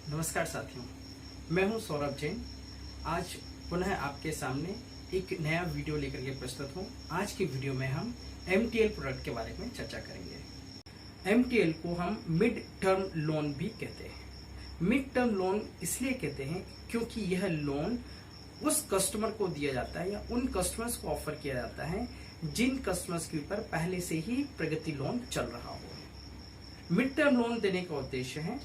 नमस्कार साथियों, मैं हूं सौरभ जैन। आज पुनः आपके सामने एक नया वीडियो लेकर के प्रस्तुत हूं। आज की वीडियो में हम MTL प्रोडक्ट के बारे में चर्चा करेंगे। MTL को हम मिड टर्म लोन भी कहते हैं। मिड टर्म लोन इसलिए कहते हैं क्योंकि यह लोन उस कस्टमर को दिया जाता है या उन कस्टमर्स को ऑफर किया जाता है जिन कस्टमर्स के ऊपर पहले से ही प्रगति लोन चल रहा हो। मिड टर्म लोन देने का उद्देश्य है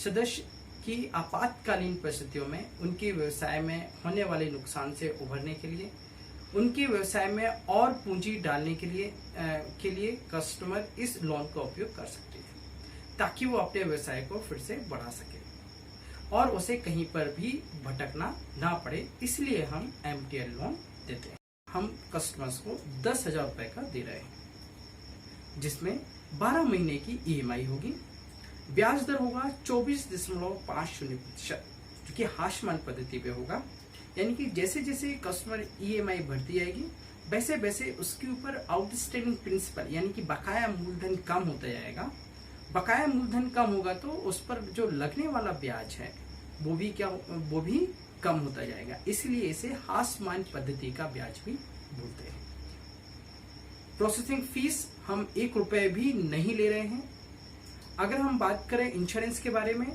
सदस्य की आपातकालीन परिस्थितियों में उनके व्यवसाय में होने वाले नुकसान से उभरने के लिए, उनके व्यवसाय में और पूंजी डालने के लिए कस्टमर इस लोन का उपयोग कर सकते हैं ताकि वो अपने व्यवसाय को फिर से बढ़ा सके और उसे कहीं पर भी भटकना ना पड़े। इसलिए हम MTL लोन देते हैं। हम कस्टमर्स को 10,000 रुपए का दे रहे हैं जिसमें 12 महीने की EMI होगी। ब्याज दर होगा 24.50%, जो कि हाशमान पद्धति पे होगा। यानी कि जैसे जैसे कस्टमर EMI बढ़ती जाएगी वैसे वैसे उसके ऊपर आउटस्टैंडिंग प्रिंसिपल यानी कि बकाया मूलधन कम होता जाएगा। बकाया मूलधन कम होगा तो उस पर जो लगने वाला ब्याज है वो भी कम होता जाएगा। इसलिए इसे हाशमान पद्धति का ब्याज भी बोलते हैं। प्रोसेसिंग फीस हम 1 रुपए भी नहीं ले रहे हैं। अगर हम बात करें इंश्योरेंस के बारे में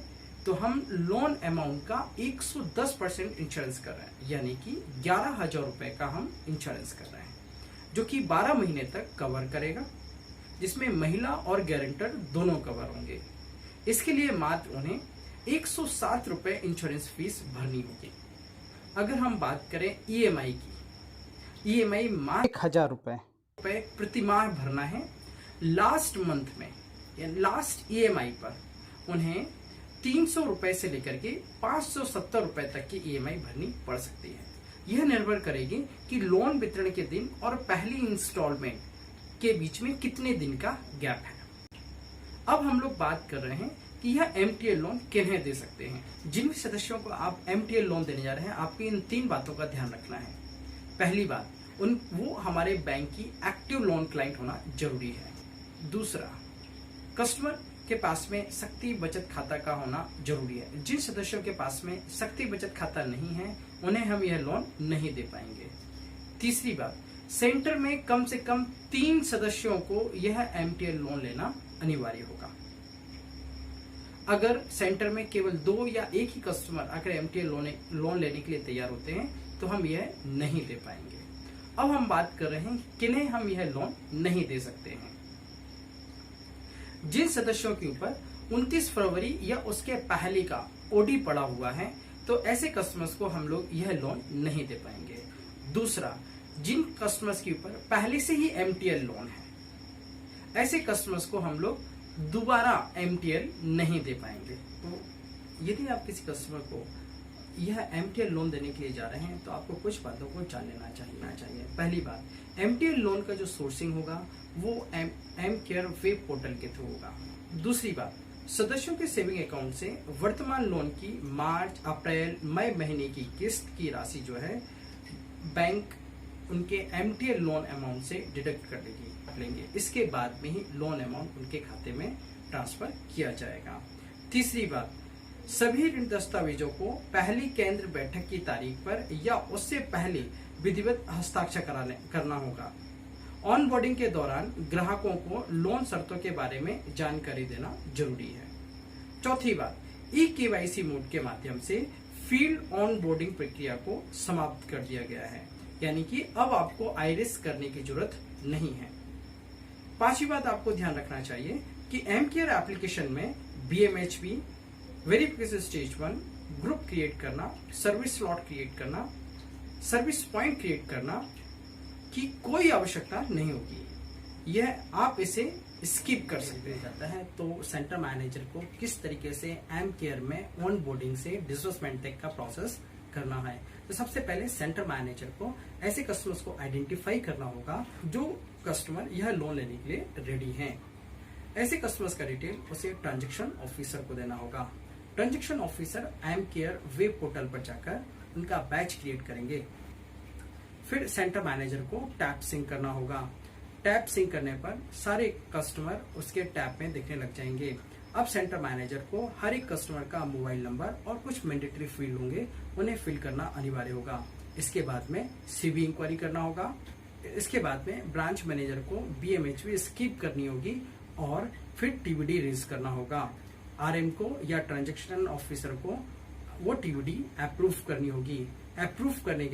तो हम लोन अमाउंट का 110% इंश्योरेंस कर रहे हैं, यानी कि 11,000 रुपए का हम इंश्योरेंस कर रहे हैं जो कि 12 महीने तक कवर करेगा, जिसमें महिला और गारंटर दोनों कवर होंगे। इसके लिए मात्र उन्हें 107 रुपए इंश्योरेंस फीस भरनी होगी। अगर हम बात करें EMI की, EMI मात्र 1,000 रुपए प्रति माह भरना है। लास्ट मंथ में या लास्ट EMI पर उन्हें 300 रुपए से लेकर के 570 रुपए तक की EMI भरनी पड़ सकती है। यह निर्भर करेगी कि लोन वितरण के दिन और पहली इंस्टॉलमेंट के बीच में कितने दिन का गैप है। अब हम लोग बात कर रहे हैं कि यह MTL लोन किन्हें दे सकते हैं। जिन भी सदस्यों को आप MTL लोन देने जा रहे हैं, आपको इन 3 बातों का ध्यान रखना है। पहली बात, वो हमारे बैंक की एक्टिव लोन क्लाइंट होना जरूरी है। दूसरा, कस्टमर के पास में शक्ति बचत खाता का होना जरूरी है। जिन सदस्यों के पास में शक्ति बचत खाता नहीं है उन्हें हम यह लोन नहीं दे पाएंगे। तीसरी बात, सेंटर में कम से कम 3 सदस्यों को यह MTL लोन लेना अनिवार्य होगा। अगर सेंटर में केवल 2 या 1 ही कस्टमर अगर MTL लोन लेने के लिए तैयार होते हैं तो हम यह नहीं दे पाएंगे। अब हम बात कर रहे हैं किन्हें हम यह लोन नहीं दे सकते हैं। जिन सदस्यों के ऊपर 29 फरवरी या उसके पहले का OD पड़ा हुआ है तो ऐसे कस्टमर्स को हम लोग यह लोन नहीं दे पाएंगे। दूसरा, जिन कस्टमर्स के ऊपर पहले से ही MTL लोन है, ऐसे कस्टमर्स को हम लोग दोबारा MTL नहीं दे पाएंगे। तो यदि आप किसी कस्टमर को यह MTL लोन देने के लिए जा रहे हैं तो आपको कुछ बातों को जान लेना चाहिए। पहली बात, MTL लोन का जो सोर्सिंग होगा वो M-Care वेब पोर्टल के थ्रू होगा। दूसरी बात, सदस्यों के सेविंग अकाउंट से वर्तमान लोन की मार्च, अप्रैल, मई महीने की किस्त की राशि जो है बैंक उनके MTL लोन अमाउंट से डिडक्ट कर लेंगे। इसके बाद में ही लोन अमाउंट उनके खाते में ट्रांसफर किया जाएगा। तीसरी बात, सभी ऋण दस्तावेजों को पहली केंद्र बैठक की तारीख पर या उससे पहले विधिवत हस्ताक्षर करना होगा। ऑनबोर्डिंग के दौरान ग्राहकों को लोन शर्तों के बारे में जानकारी देना जरूरी है। चौथी बात, eKYC मोड के माध्यम से फील्ड ऑनबोर्डिंग प्रक्रिया को समाप्त कर दिया गया है, यानी कि अब आपको आइरिस करने की जरूरत नहीं है। पांचवी बात आपको ध्यान रखना चाहिए कि M-Care एप्लीकेशन में BMHP, verification stage 1, group create करना, सर्विस स्लॉट क्रिएट करना, सर्विस पॉइंट क्रिएट करना की कोई आवश्यकता नहीं होगी। यह आप इसे स्किप कर सकते हैं। तो सेंटर मैनेजर को किस तरीके से M-Care में ऑन बोर्डिंग से डिसबर्समेंट तक का प्रोसेस करना है, तो सबसे पहले सेंटर मैनेजर को ऐसे कस्टमर्स को आइडेंटिफाई करना होगा जो कस्टमर यह लोन लेने के लिए रेडी हैं। ऐसे कस्टमर्स का डिटेल उसे ट्रांजैक्शन ऑफिसर को देना होगा। Transaction officer M-Care web portal पर जाकर उनका बैच क्रिएट करेंगे। फिर सेंटर मैनेजर को टैप सिंक करना होगा। टैप सिंक करने पर सारे कस्टमर उसके टैप में दिखने लग जाएंगे। अब सेंटर मैनेजर को हर एक कस्टमर का मोबाइल नंबर और कुछ मैंडेटरी फील्ड होंगे, उन्हें फिल करना अनिवार्य होगा। इसके बाद में सीबी इंक्वायरी करना होगा। इसके बाद में ब्रांच मैनेजर को बीएमएचवी स्किप करनी होगी और फिर टीबीडी रेज करना होगा। आरएम को या ट्रांजैक्शन ऑफिसर को वो टीबीडी अप्रूव करनी होगी। अप्रूव करने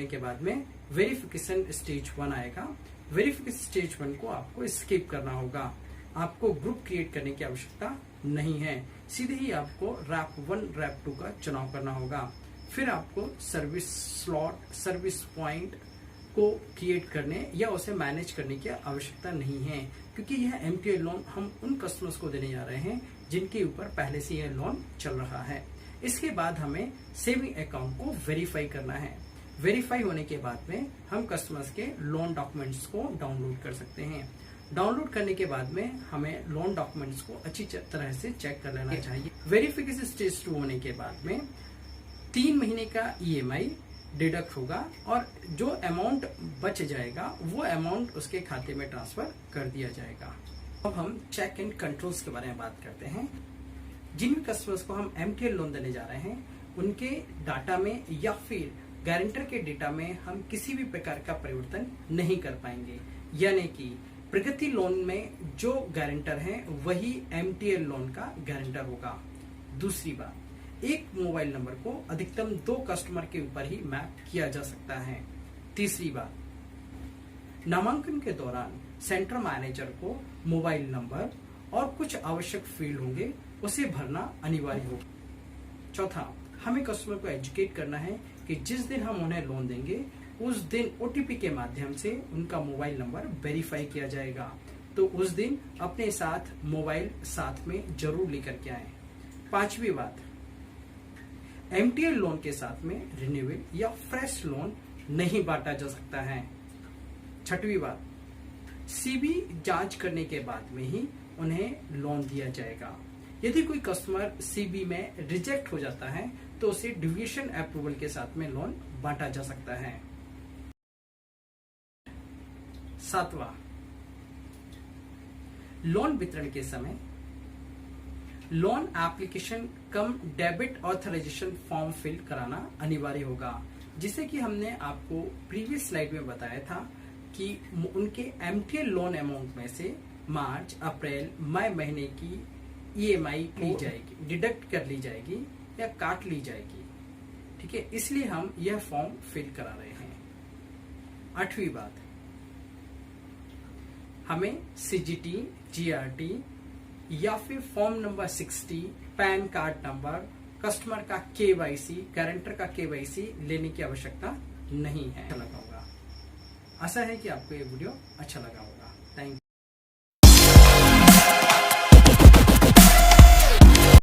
के बाद में वेरिफिकेशन स्टेज 1 आएगा। वेरिफिकेशन स्टेज 1 को आपको स्किप करना होगा। आपको ग्रुप क्रिएट करने की आवश्यकता नहीं है, सीधे ही आपको रैप 1 रैप 2 का चुनाव करना होगा। फिर आपको सर्विस स्लॉट, सर्विस पॉइंट को क्रिएट करने या उसे मैनेज करने की आवश्यकता नहीं है, क्योंकि यह एमटीएल लोन हम उन कस्टमर्स को देने जा रहे हैं जिनके ऊपर पहले से यह लोन चल रहा है। इसके बाद हमें सेविंग अकाउंट को वेरीफाई करना है। वेरीफाई होने के बाद में हम कस्टमर्स के लोन डॉक्यूमेंट्स को डाउनलोड कर सकते हैं। डाउनलोड करने के बाद में हमें लोन डॉक्यूमेंट्स को अच्छी तरह से चेक कर लेना चाहिए। वेरिफिकेशन स्टेज 2 होने के बाद में 3 महीने का ईएमआई डिडक्ट होगा और जो अमाउंट बच जाएगा वो अमाउंट उसके खाते में ट्रांसफर कर दिया जाएगा। अब हम चेक एंड कंट्रोल्स के बारे में बात करते हैं। जिन कस्टमर्स को हम एमटीएल लोन देने जा रहे हैं उनके डाटा में या फिर गारंटर के डेटा में हम किसी भी प्रकार का परिवर्तन नहीं कर पाएंगे, यानी कि प्रगति लोन में जो गारंटर है वही एमटीएल लोन का गारंटर होगा। दूसरी बात, एक मोबाइल नंबर को अधिकतम 2 कस्टमर के ऊपर ही मैप किया जा सकता है। तीसरी बात, नामांकन के दौरान सेंटर मैनेजर को मोबाइल नंबर और कुछ आवश्यक फील्ड होंगे उसे भरना अनिवार्य होगा। चौथा, हमें कस्टमर को एजुकेट करना है कि जिस दिन हम उन्हें लोन देंगे उस दिन ओटीपी के माध्यम से उनका मोबाइल नंबर वेरीफाई किया जाएगा, तो उस दिन अपने साथ मोबाइल साथ में जरूर लेकर के आए। पांचवी बात, एमटीएल लोन के साथ में रिन्यूअल या फ्रेश लोन नहीं बांटा जा सकता है। छठवीं बात, सीबी जांच करने के बाद में ही उन्हें लोन दिया जाएगा। यदि कोई कस्टमर सीबी में रिजेक्ट हो जाता है तो उसे डिविएशन अप्रूवल के साथ में लोन बांटा जा सकता है। सातवां, लोन वितरण के समय लोन एप्लीकेशन कम डेबिट ऑथराइजेशन फॉर्म फिल कराना अनिवार्य होगा, जिसे कि हमने आपको प्रीवियस स्लाइड में बताया था कि उनके एमटीएल लोन अमाउंट में से मार्च, अप्रैल, मई महीने की ईएमआई ली जाएगी, डिडक्ट कर ली जाएगी या काट ली जाएगी। ठीक है, इसलिए हम यह फॉर्म फिल करा रहे हैं। आठवीं बात, हमें सीजीटी, जीआरटी या फिर form number 60, pan card number, customer का केवाईसी, गारंटर का केवाईसी लेने की आवश्यकता नहीं है। अच्छा लगा होगा, आशा है कि आपको ये वीडियो अच्छा लगा होगा।